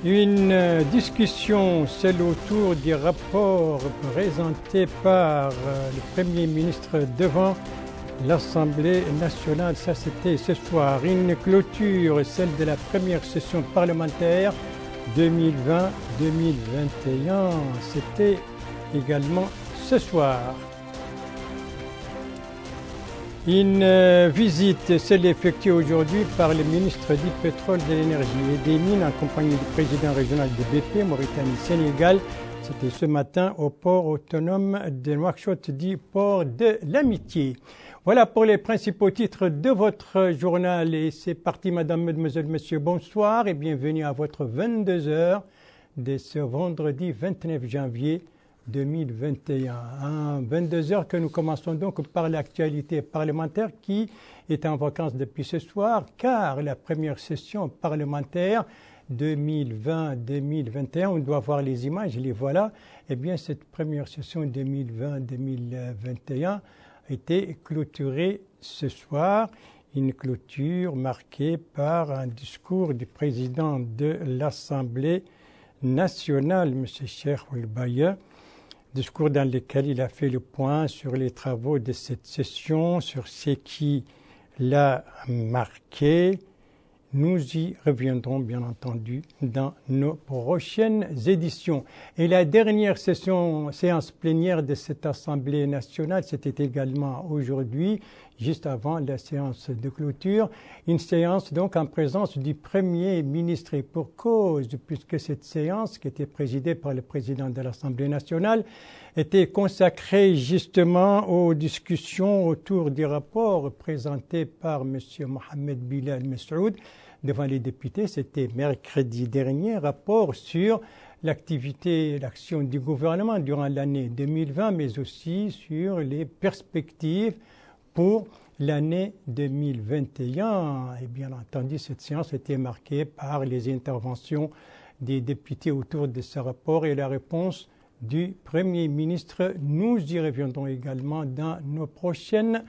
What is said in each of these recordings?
Une discussion, celle autour des rapports présentés par le Premier ministre devant l'Assemblée nationale. Ça, c'était ce soir. Une clôture, celle de la première session parlementaire 2020-2021. C'était également ce soir. Une visite, celle effectuée aujourd'hui par le ministre du Pétrole, de l'Énergie et des Mines en compagnie du président régional de BP, Mauritanie-Sénégal. C'était ce matin au port autonome de Nouakchott, dit port de l'Amitié. Voilà pour les principaux titres de votre journal. Et c'est parti, madame, mademoiselle, monsieur, bonsoir et bienvenue à votre 22h de ce vendredi 29 janvier 2021. 22h que nous commençons donc par l'actualité parlementaire qui est en vacances depuis ce soir, car la première session parlementaire 2020-2021, on doit voir les images, les voilà. Eh bien, cette première session 2020-2021 a été clôturée ce soir. Une clôture marquée par un discours du président de l'Assemblée nationale, M. Cheikh Ould-Baya. Discours dans lequel il a fait le point sur les travaux de cette session, sur ce qui l'a marqué. Nous y reviendrons bien entendu dans nos prochaines éditions. Et la dernière séance plénière de cette Assemblée nationale, c'était également aujourd'hui, juste avant la séance de clôture. Une séance donc en présence du Premier ministre et pour cause, puisque cette séance, qui était présidée par le président de l'Assemblée nationale, était consacrée justement aux discussions autour des rapports présentés par M. Mohamed Bilal Messoud devant les députés. C'était mercredi dernier, rapport sur l'activité et l'action du gouvernement durant l'année 2020, mais aussi sur les perspectives pour l'année 2021. Et bien entendu, cette séance était marquée par les interventions des députés autour de ce rapport et la réponse du Premier ministre. Nous y reviendrons également dans nos prochaines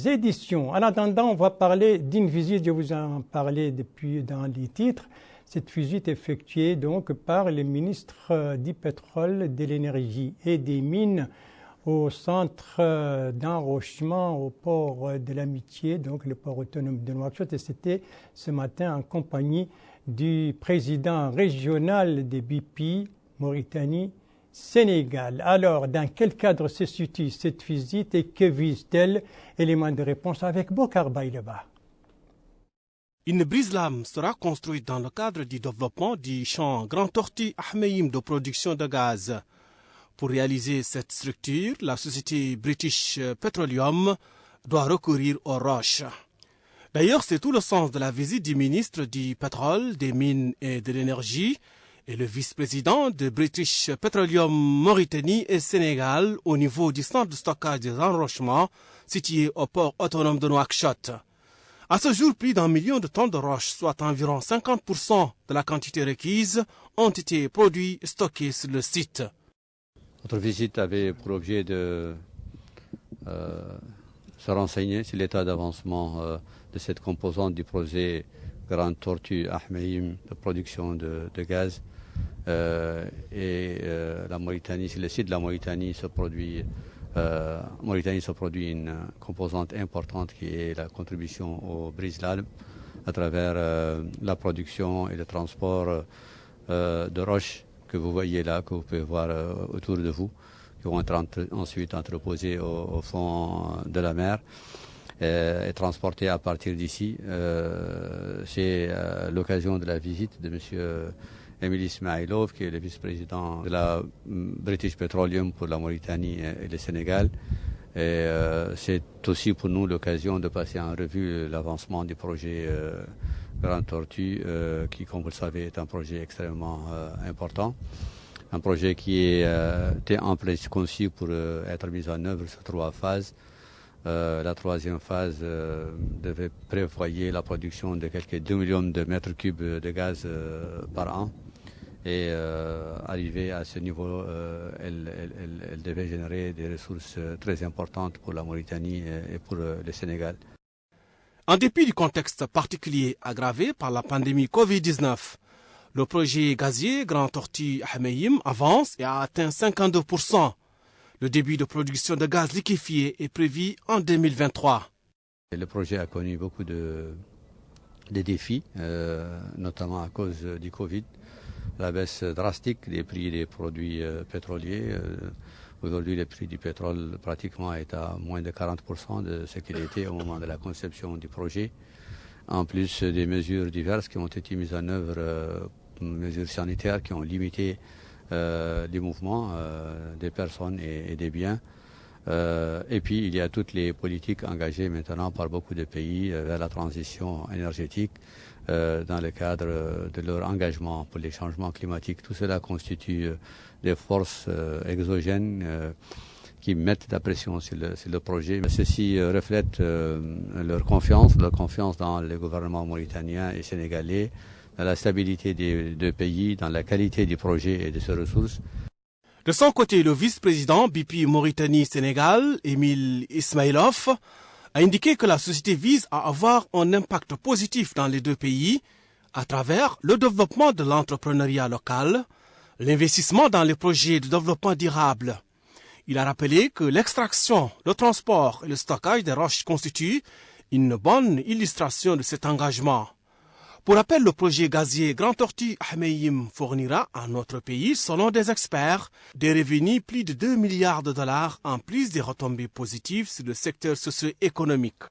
éditions. En attendant, on va parler d'une visite, je vous en parlais depuis dans les titres. Cette visite effectuée donc par le ministre du Pétrole, de l'Énergie et des Mines au centre d'enrochement au port de l'Amitié, donc le port autonome de Nouakchott. Et c'était ce matin en compagnie du président régional des BP, Mauritanie-Sénégal. Alors, dans quel cadre se situe cette visite et que vise-t-elle? Élément de réponse avec Bokar Baïleba. Une brise-lame sera construite dans le cadre du développement du champ Grand Tortue Ahmeyim de production de gaz. Pour réaliser cette structure, la société British Petroleum doit recourir aux roches. D'ailleurs, c'est tout le sens de la visite du ministre du Pétrole, des Mines et de l'Énergie et le vice-président de British Petroleum Mauritanie et Sénégal au niveau du centre de stockage des enrochements situé au port autonome de Nouakchott. À ce jour, plus d'1 million de tonnes de roches, soit environ 50% de la quantité requise, ont été produits et stockés sur le site. Notre visite avait pour objet de se renseigner sur l'état d'avancement de cette composante du projet Grand Tortue Ahmeyim de production de gaz. La Mauritanie, sur le site de la Mauritanie se produit une composante importante qui est la contribution au brise-lames à travers la production et le transport de roches que vous voyez là, que vous pouvez voir autour de vous, qui vont être ensuite entreposés au fond de la mer et transportés à partir d'ici. C'est l'occasion de la visite de M. Emile Ismailov, qui est le vice-président de la British Petroleum pour la Mauritanie et le Sénégal. Et c'est aussi pour nous l'occasion de passer en revue l'avancement du projet Grand Tortue, qui, comme vous le savez, est un projet extrêmement important. Un projet qui était en place conçu pour être mis en œuvre sur 3 phases. La troisième phase devait prévoir la production de quelques 2 millions de mètres cubes de gaz par an. Et arrivée à ce niveau, elle devait générer des ressources très importantes pour la Mauritanie et pour le Sénégal. En dépit du contexte particulier aggravé par la pandémie Covid-19, Le projet gazier Grand Tortue Ahmeyim avance et a atteint 52%. Le début de production de gaz liquéfié est prévu en 2023. Le projet a connu beaucoup de défis, notamment à cause du Covid, la baisse drastique des prix des produits pétroliers. Aujourd'hui, le prix du pétrole pratiquement est à moins de 40% de ce qu'il était au moment de la conception du projet. En plus des mesures diverses qui ont été mises en œuvre, mesures sanitaires qui ont limité les mouvements des personnes et des biens. Et puis, il y a toutes les politiques engagées maintenant par beaucoup de pays vers la transition énergétique dans le cadre de leur engagement pour les changements climatiques. Tout cela constitue des forces exogènes qui mettent la pression sur le projet. Ceci reflète leur confiance dans le gouvernement mauritanien et sénégalais, dans la stabilité des deux pays, dans la qualité du projet et de ses ressources. De son côté, le vice-président BP Mauritanie-Sénégal, Émile Ismailov, a indiqué que la société vise à avoir un impact positif dans les deux pays à travers le développement de l'entrepreneuriat local, l'investissement dans les projets de développement durable. Il a rappelé que l'extraction, le transport et le stockage des roches constituent une bonne illustration de cet engagement. Pour rappel, le projet gazier Grand Tortue Ahmeyim fournira à notre pays, selon des experts, des revenus plus de 2 milliards de dollars en plus des retombées positives sur le secteur socio-économique.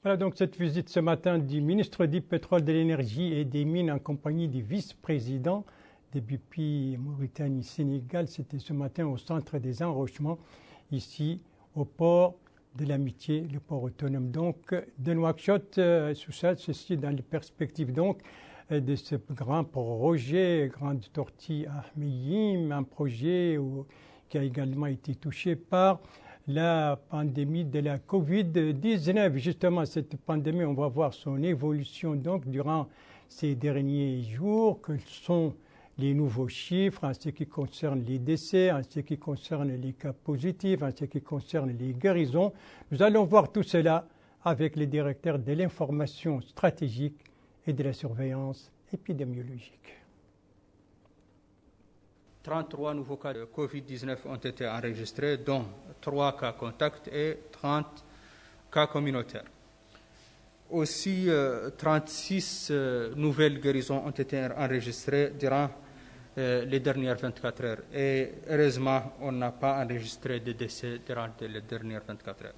Voilà donc cette visite ce matin du ministre du Pétrole, de l'Énergie et des Mines en compagnie du vice-président des BP Mauritanie-Sénégal. C'était ce matin au centre des enrochements, ici au port de l'Amitié, le port autonome donc de Nouakchott. Ceci dans les perspectives donc de ce grand projet Grande Tortue Ahmeyim, un projet qui a également été touché par la pandémie de la Covid-19. Justement, cette pandémie, on va voir son évolution donc durant ces derniers jours, que sont les nouveaux chiffres en ce qui concerne les décès, en ce qui concerne les cas positifs, en ce qui concerne les guérisons. Nous allons voir tout cela avec le directeur de l'information stratégique et de la surveillance épidémiologique. 33 nouveaux cas de Covid-19 ont été enregistrés, dont 3 cas contacts et 30 cas communautaires. Aussi, 36 nouvelles guérisons ont été enregistrées durant les dernières 24 heures. Et heureusement, on n'a pas enregistré de décès durant les dernières 24 heures.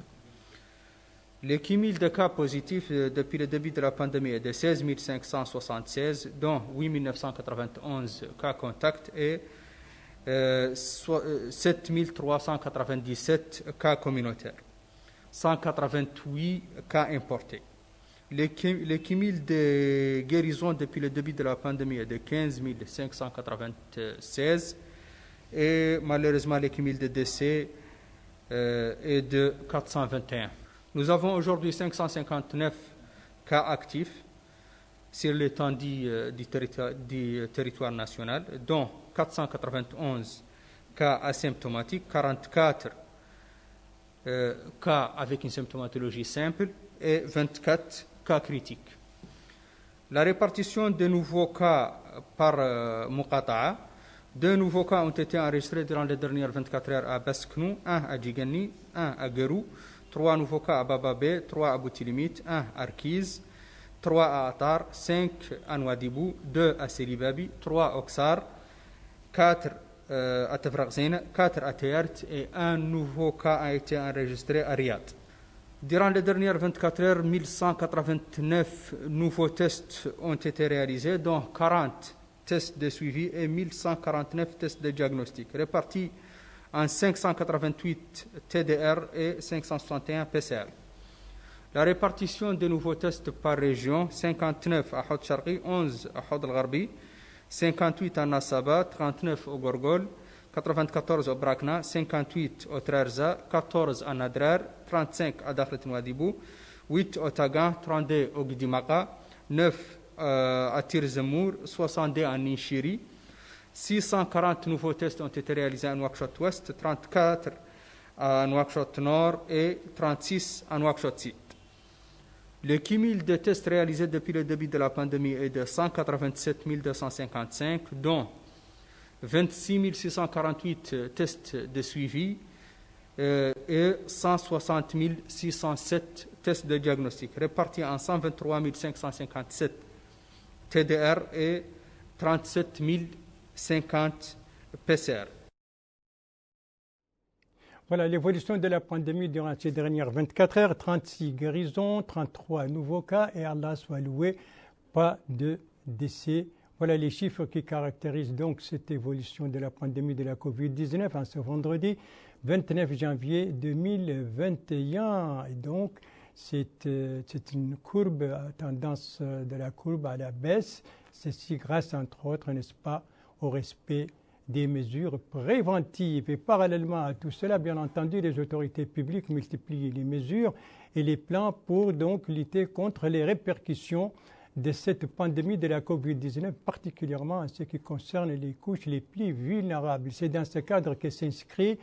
Le cumul de cas positifs depuis le début de la pandémie est de 16 576, dont 8 991 cas contacts et 7 397 cas communautaires, 188 cas importés. Le cumul de guérisons depuis le début de la pandémie est de 15 596 et malheureusement le cumul de décès est de 421. Nous avons aujourd'hui 559 cas actifs sur l'étendue du territoire national, dont 491 cas asymptomatiques, 44 cas avec une symptomatologie simple et 24 cas critiques. La répartition de nouveaux cas par Muqata'a. 2 nouveaux cas ont été enregistrés durant les dernières 24 heures à Basknou, 1 à Djigani, 1 à Gerou, 3 nouveaux cas à Bababé, 3 à Boutilimit, 1 à Arkiz, 3 à Atar, 5 à Nouadhibou, 2 à Selibabi, 3 à Oksar, 4 à Tafraqzina, 4 à Tayart et 1 nouveau cas a été enregistré à Riyad. Durant les dernières 24 heures, 1189 nouveaux tests ont été réalisés, dont 40 tests de suivi et 1149 tests de diagnostic, répartis en 588 TDR et 561 PCR. La répartition des nouveaux tests par région, 59 à Hod Sharqi, 11 à Hod al-Gharbi, 58 à Nassaba, 39 au Gorgol, 94 au Brakna, 58 au Trarza, 14 à Nadrar, 35 à Dakhlet Nouadhibou, 8 au Tagan, 32 au Gidimaka, 9 à Tirzemour, 62 à Ninchiri. 640 nouveaux tests ont été réalisés à Nouakchott-Ouest, 34 à Nouakchott-Nord et 36 à Nouakchott-Sud. Le cumul de tests réalisés depuis le début de la pandémie est de 187 255, dont 26 648 tests de suivi et 160 607 tests de diagnostic, répartis en 123 557 TDR et 37 050 PCR. Voilà l'évolution de la pandémie durant ces dernières 24 heures. 36 guérisons, 33 nouveaux cas et Allah soit loué, pas de décès. Voilà les chiffres qui caractérisent donc cette évolution de la pandémie de la Covid-19 en ce vendredi 29 janvier 2021. Et donc, c'est une courbe, tendance de la courbe à la baisse. Ceci grâce, entre autres, n'est-ce pas, au respect des mesures préventives. Et parallèlement à tout cela, bien entendu, les autorités publiques multiplient les mesures et les plans pour donc lutter contre les répercussions de cette pandémie de la Covid-19, particulièrement en ce qui concerne les couches les plus vulnérables. C'est dans ce cadre que s'inscrit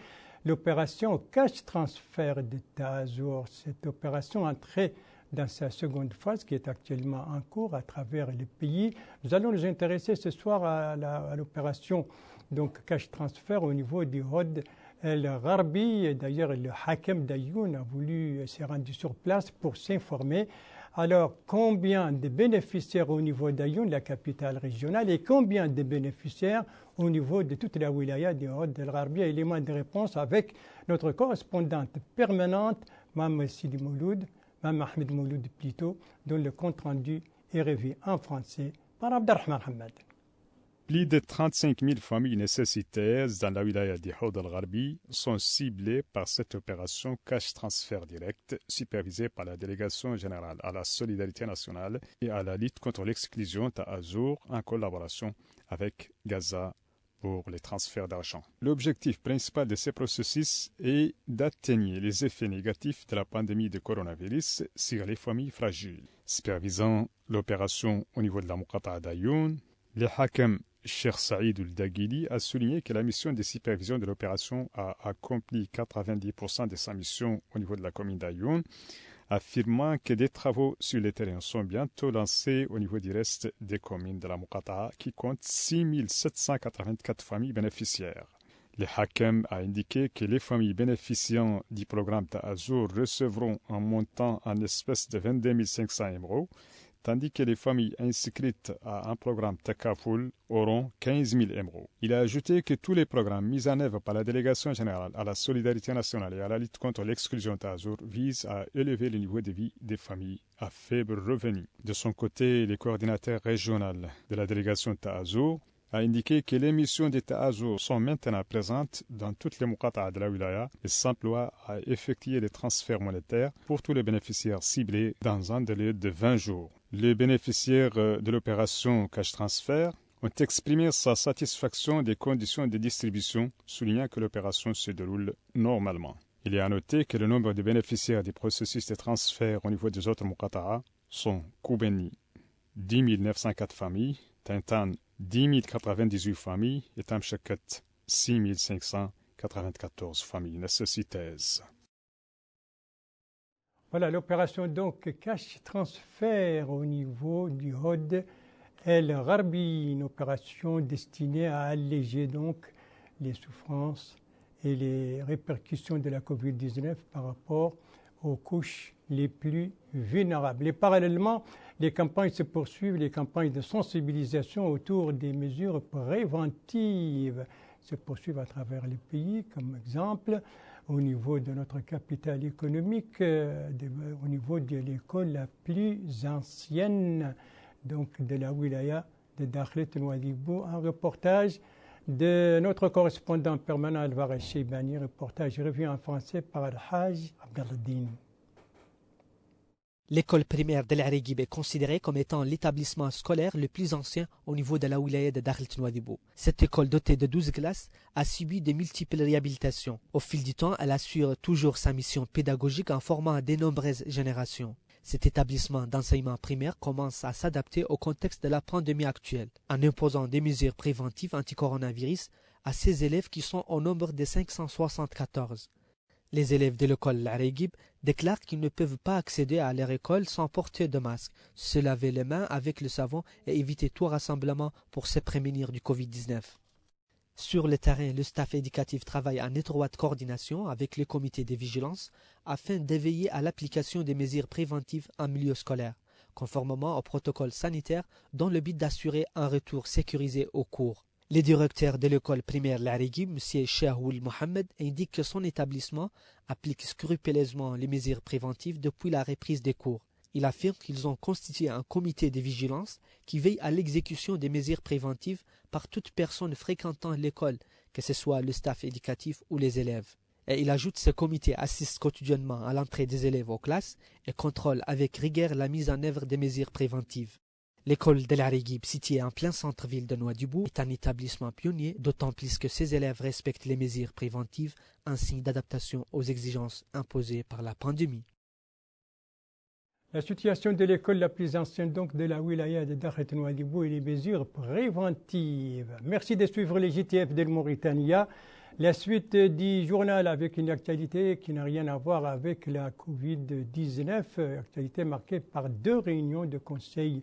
l'opération Cash Transfert d'État Azur. Cette opération entrée dans sa seconde phase qui est actuellement en cours à travers le pays. Nous allons nous intéresser ce soir à l'opération donc Cash Transfert au niveau du Hod El Gharbi. D'ailleurs, le Hakem d'Ayoun a voulu se rendre sur place pour s'informer. Alors, combien de bénéficiaires au niveau d'Ayoun, la capitale régionale, et combien de bénéficiaires au niveau de toute la wilaya du Hod El Gharbi? Élément de réponse avec notre correspondante permanente, Mme Sidi Mouloud, Mme Ahmed Mouloud plutôt, dont le compte rendu est revu en français par Abdelrahman Hamad. Plus de 35 000 familles nécessitaires dans la wilaya du Hod El Gharbi sont ciblées par cette opération Cash Transfert Direct, supervisée par la Délégation générale à la solidarité nationale et à la lutte contre l'exclusion d'Azur en collaboration avec Gaza pour les transferts d'argent. L'objectif principal de ces processus est d'atténuer les effets négatifs de la pandémie de coronavirus sur les familles fragiles. Supervisant l'opération au niveau de la Muqata'a d'Ayoun, le Hakem Cheikh Saïd Ould-Daghili a souligné que la mission de supervision de l'opération a accompli 90% de sa mission au niveau de la commune d'Ayoun, affirmant que des travaux sur le terrain sont bientôt lancés au niveau du reste des communes de la Muqata'a qui compte 6 784 familles bénéficiaires. Le Hakem a indiqué que les familles bénéficiant du programme Ta'Azur recevront un montant en espèces de 22 500 €, tandis que les familles inscrites à un programme Takaful auront 15 000 €. Il a ajouté que tous les programmes mis en œuvre par la Délégation générale à la solidarité nationale et à la lutte contre l'exclusion Ta'Azur visent à élever le niveau de vie des familles à faible revenu. De son côté, le coordinateur régional de la délégation Ta'Azur a indiqué que les missions de Ta'Azur sont maintenant présentes dans toutes les Muqata'a de la wilaya et s'emploient à effectuer les transferts monétaires pour tous les bénéficiaires ciblés dans un délai de 20 jours. Les bénéficiaires de l'opération Cash Transfert ont exprimé sa satisfaction des conditions de distribution, soulignant que l'opération se déroule normalement. Il est à noter que le nombre de bénéficiaires du processus de transfert au niveau des autres Muqata'a sont Koubeni, 10 904 familles, Tintan, 10 098 familles et Tamchakat, 6 594 familles nécessiteuses. Voilà l'opération donc Cash Transfert au niveau du Hod El Gharbi, une opération destinée à alléger donc les souffrances et les répercussions de la Covid-19 par rapport aux couches les plus vulnérables. Et parallèlement, les campagnes se poursuivent, les campagnes de sensibilisation autour des mesures préventives se poursuivent à travers le pays, comme exemple au niveau de notre capitale économique, au niveau de l'école la plus ancienne donc de la wilaya de Dakhlet Nouadhibou. Un reportage de notre correspondant permanent Alvarez Cheibani, reportage revu en français par Al-Haj Abdeldine. L'école primaire d'El Arigib est considérée comme étant l'établissement scolaire le plus ancien au niveau de la wilaya de Dakhlet Nouadhibou. Cette école dotée de 12 classes a subi de multiples réhabilitations. Au fil du temps, elle assure toujours sa mission pédagogique en formant de nombreuses générations. Cet établissement d'enseignement primaire commence à s'adapter au contexte de la pandémie actuelle, en imposant des mesures préventives anti-coronavirus à ses élèves qui sont au nombre de 574. Les élèves de l'école L'Areguib déclarent qu'ils ne peuvent pas accéder à leur école sans porter de masque, se laver les mains avec le savon et éviter tout rassemblement pour se prémunir du Covid-19. Sur le terrain, le staff éducatif travaille en étroite coordination avec les comités de vigilance afin d'éveiller à l'application des mesures préventives en milieu scolaire, conformément au protocole sanitaire dans le but d'assurer un retour sécurisé aux cours. Le directeur de l'école primaire L'Areguib, M. Shahoul Mohamed, indique que son établissement applique scrupuleusement les mesures préventives depuis la reprise des cours. Il affirme qu'ils ont constitué un comité de vigilance qui veille à l'exécution des mesures préventives par toute personne fréquentant l'école, que ce soit le staff éducatif ou les élèves. Et il ajoute que ce comité assiste quotidiennement à l'entrée des élèves aux classes et contrôle avec rigueur la mise en œuvre des mesures préventives. L'école de l'Areguib, située en plein centre-ville de Nouadhibou, est un établissement pionnier, d'autant plus que ses élèves respectent les mesures préventives, un signe d'adaptation aux exigences imposées par la pandémie. La situation de l'école la plus ancienne donc de la wilaya de Dakhlet Nouadhibou et les mesures préventives. Merci de suivre les GTF de Mauritania. La suite du journal avec une actualité qui n'a rien à voir avec la Covid-19, actualité marquée par 2 réunions de conseils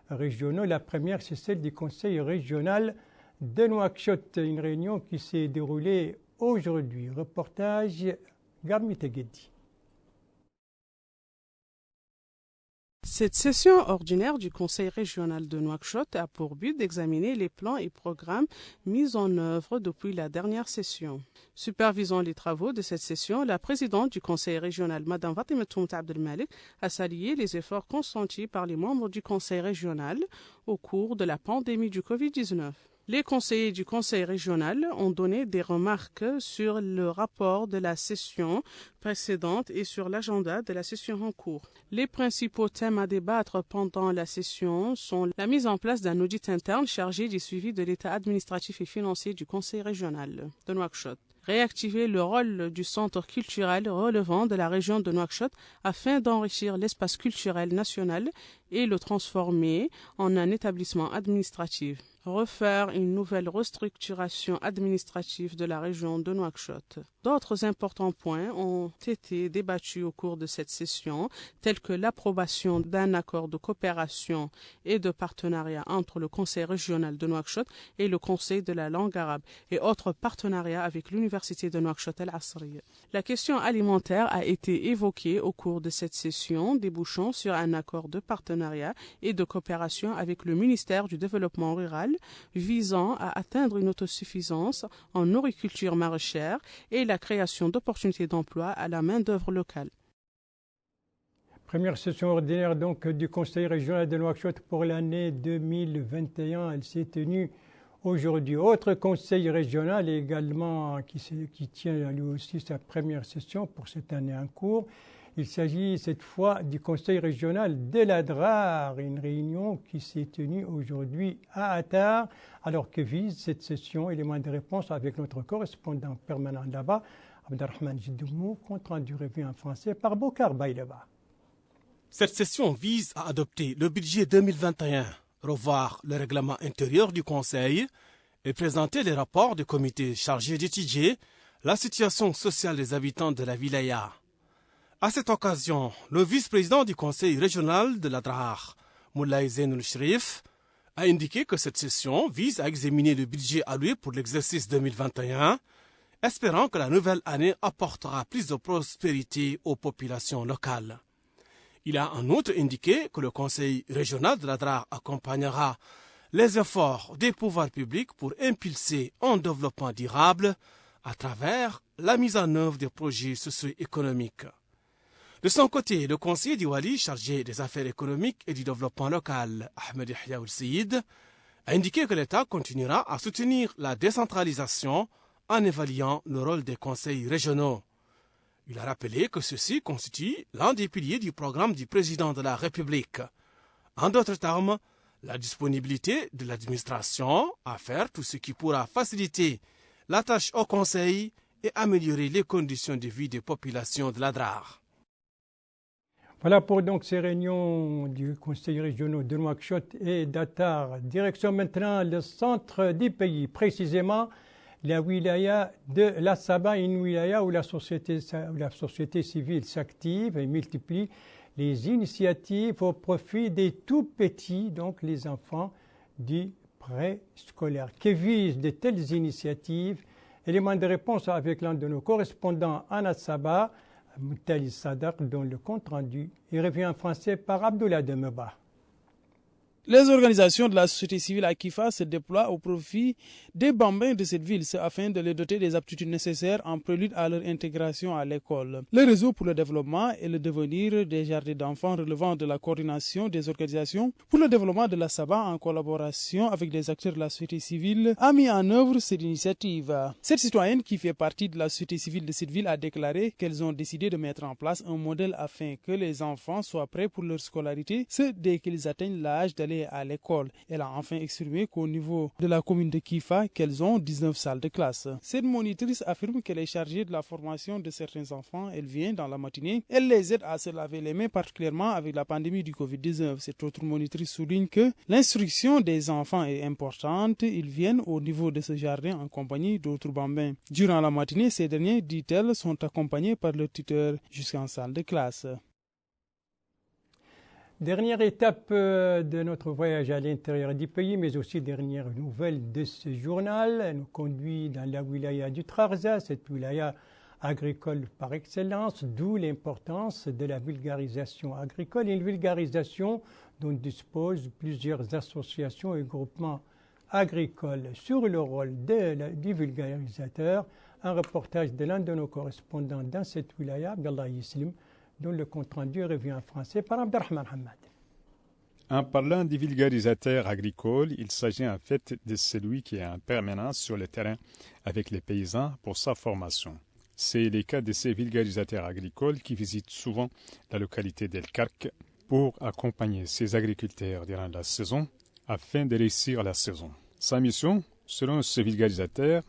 régionaux. La première, c'est celle du conseil régional de Nouakchott, une réunion qui s'est déroulée aujourd'hui. Reportage Garmi Teguedi. Cette session ordinaire du Conseil régional de Nouakchott a pour but d'examiner les plans et programmes mis en œuvre depuis la dernière session. Supervisant les travaux de cette session, la présidente du Conseil régional, Mme Fatimatoum Abdelmalik, a salué les efforts consentis par les membres du Conseil régional au cours de la pandémie du Covid-19. Les conseillers du Conseil régional ont donné des remarques sur le rapport de la session précédente et sur l'agenda de la session en cours. Les principaux thèmes à débattre pendant la session sont la mise en place d'un audit interne chargé du suivi de l'état administratif et financier du Conseil régional de Nouakchott. Réactiver le rôle du centre culturel relevant de la région de Nouakchott afin d'enrichir l'espace culturel national et le transformer en un établissement administratif. Refaire une nouvelle restructuration administrative de la région de Nouakchott. D'autres importants points ont été débattus au cours de cette session, tels que l'approbation d'un accord de coopération et de partenariat entre le Conseil régional de Nouakchott et le Conseil de la langue arabe et autres partenariats avec l'Université de Nouakchott Al-Asriya. La question alimentaire a été évoquée au cours de cette session, débouchant sur un accord de partenariat et de coopération avec le ministère du Développement rural visant à atteindre une autosuffisance en nourriculture maraîchère et la création d'opportunités d'emploi à la main-d'œuvre locale. Première session ordinaire donc du Conseil régional de Nouakchott pour l'année 2021. Elle s'est tenue aujourd'hui. Autre conseil régional également qui tient lui aussi sa première session pour cette année en cours. Il s'agit cette fois du Conseil régional de l'Adrar, une réunion qui s'est tenue aujourd'hui à Attar, alors que vise cette session. Élément de réponse avec notre correspondant permanent là-bas, Abdelrahman Jiddoumou, compte rendu revu en français par Bokar Baïleba. Cette session vise à adopter le budget 2021, revoir le règlement intérieur du Conseil et présenter les rapports du comité chargé d'étudier la situation sociale des habitants de la wilaya. À cette occasion, le vice-président du conseil régional de l'Adrar, Moulay Zainoul Shrif, a indiqué que cette session vise à examiner le budget alloué pour l'exercice 2021, espérant que la nouvelle année apportera plus de prospérité aux populations locales. Il a en outre indiqué que le conseil régional de l'Adrar accompagnera les efforts des pouvoirs publics pour impulser un développement durable à travers la mise en œuvre des projets socio-économiques. De son côté, le conseiller du Wali chargé des affaires économiques et du développement local, Ahmed Yahya Oul-Seyid, a indiqué que l'État continuera à soutenir la décentralisation en évaluant le rôle des conseils régionaux. Il a rappelé que ceci constitue l'un des piliers du programme du président de la République. En d'autres termes, la disponibilité de l'administration à faire tout ce qui pourra faciliter la tâche au conseil et améliorer les conditions de vie des populations de l'Adrar. Voilà pour donc ces réunions du Conseil régional de Nouakchott et d'Attar. Direction maintenant le centre du pays, précisément la wilaya de la Saba, une wilaya où la société civile s'active et multiplie les initiatives au profit des tout petits, donc les enfants du préscolaire. Que visent de telles initiatives? Élément de réponse avec l'un de nos correspondants à Saba, Moutali Sadar, dont le compte rendu est revient en français par Abdoulaye Demeba. Les organisations de la société civile à Kifa se déploient au profit des bambins de cette ville afin de les doter des aptitudes nécessaires en prélude à leur intégration à l'école. Le réseau pour le développement et le devenir des jardins d'enfants relevant de la coordination des organisations pour le développement de la Saba en collaboration avec des acteurs de la société civile a mis en œuvre cette initiative. Cette citoyenne qui fait partie de la société civile de cette ville a déclaré qu'elles ont décidé de mettre en place un modèle afin que les enfants soient prêts pour leur scolarité, dès qu'ils atteignent l'âge d'aller à l'école. Elle a enfin exprimé qu'au niveau de la commune de Kifa, qu'elles ont 19 salles de classe. Cette monitrice affirme qu'elle est chargée de la formation de certains enfants. Elle vient dans la matinée. Elle les aide à se laver les mains, particulièrement avec la pandémie du Covid-19. Cette autre monitrice souligne que l'instruction des enfants est importante. Ils viennent au niveau de ce jardin en compagnie d'autres bambins. Durant la matinée, ces derniers, dit-elle, sont accompagnés par leur tuteur jusqu'en salle de classe. Dernière étape de notre voyage à l'intérieur du pays, mais aussi dernière nouvelle de ce journal. Elle nous conduit dans la wilaya du Trarza, cette wilaya agricole par excellence, d'où l'importance de la vulgarisation agricole. Une vulgarisation dont disposent plusieurs associations et groupements agricoles. Sur le rôle du vulgarisateur, un reportage de l'un de nos correspondants dans cette wilaya, Abdallah Yislim, dont le compte-rendu revient en français par Abdelrahman Hamad. En parlant du vulgarisateur agricole, il s'agit en fait de celui qui est en permanence sur le terrain avec les paysans pour sa formation. C'est le cas de ces vulgarisateurs agricoles qui visitent souvent la localité d'El Kark pour accompagner ces agriculteurs durant la saison afin de réussir la saison. Sa mission, selon ce vulgarisateur,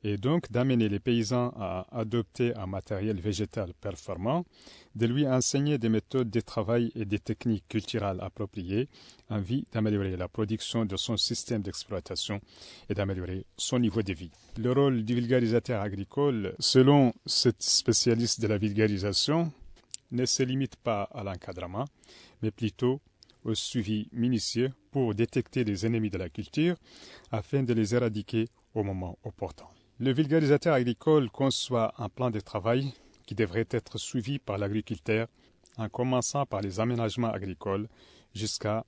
est donc d'amener les paysans à adopter un matériel végétal performant, de lui enseigner des méthodes de travail et des techniques culturelles appropriées en vue d'améliorer la production de son système d'exploitation et d'améliorer son niveau de vie. Le rôle du vulgarisateur agricole, selon cette spécialiste de la vulgarisation, ne se limite pas à l'encadrement, mais plutôt au suivi minutieux pour détecter les ennemis de la culture afin de les éradiquer au moment opportun. Le vulgarisateur agricole conçoit un plan de travail qui devrait être suivi par l'agriculteur en commençant par les aménagements agricoles jusqu'à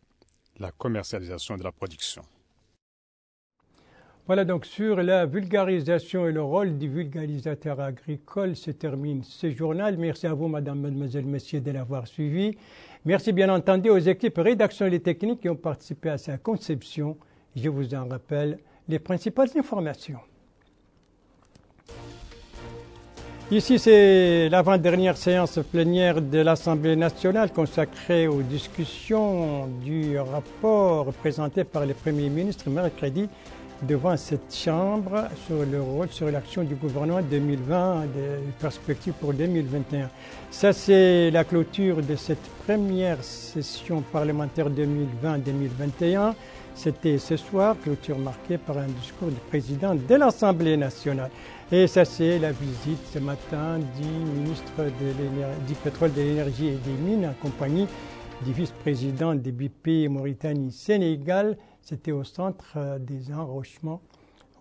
la commercialisation de la production. Voilà donc sur la vulgarisation et le rôle du vulgarisateur agricole se termine ce journal. Merci à vous, madame, mademoiselle, messieurs, de l'avoir suivi. Merci bien entendu aux équipes rédaction et techniques qui ont participé à sa conception. Je vous en rappelle les principales informations. Ici, c'est l'avant-dernière séance plénière de l'Assemblée nationale consacrée aux discussions du rapport présenté par le Premier ministre mercredi devant cette Chambre sur le rôle, sur l'action du gouvernement 2020, des perspectives pour 2021. Ça, c'est la clôture de cette première session parlementaire 2020-2021. C'était ce soir, clôture marquée par un discours du président de l'Assemblée nationale. Et ça, c'est la visite ce matin du ministre du pétrole, de l'énergie et des mines en compagnie du vice-président des BP Mauritanie-Sénégal. C'était au centre des enrochements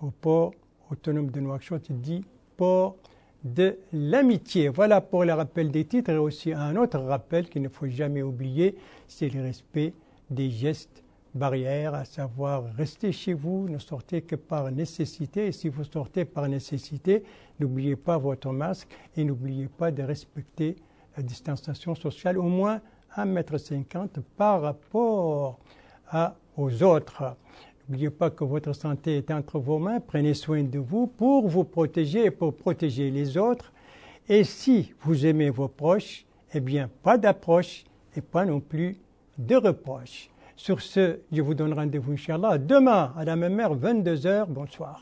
au port autonome de Nouakchott, dit port de l'amitié. Voilà pour le rappel des titres et aussi un autre rappel qu'il ne faut jamais oublier, c'est le respect des gestes barrières, à savoir rester chez vous, ne sortez que par nécessité. Et si vous sortez par nécessité, n'oubliez pas votre masque et n'oubliez pas de respecter la distanciation sociale, au moins 1,50 m par rapport aux autres. N'oubliez pas que votre santé est entre vos mains. Prenez soin de vous pour vous protéger et pour protéger les autres. Et si vous aimez vos proches, eh bien, pas d'approche et pas non plus de reproche. Sur ce, je vous donne rendez-vous, Inch'Allah, demain à la même heure, 22h. Bonsoir.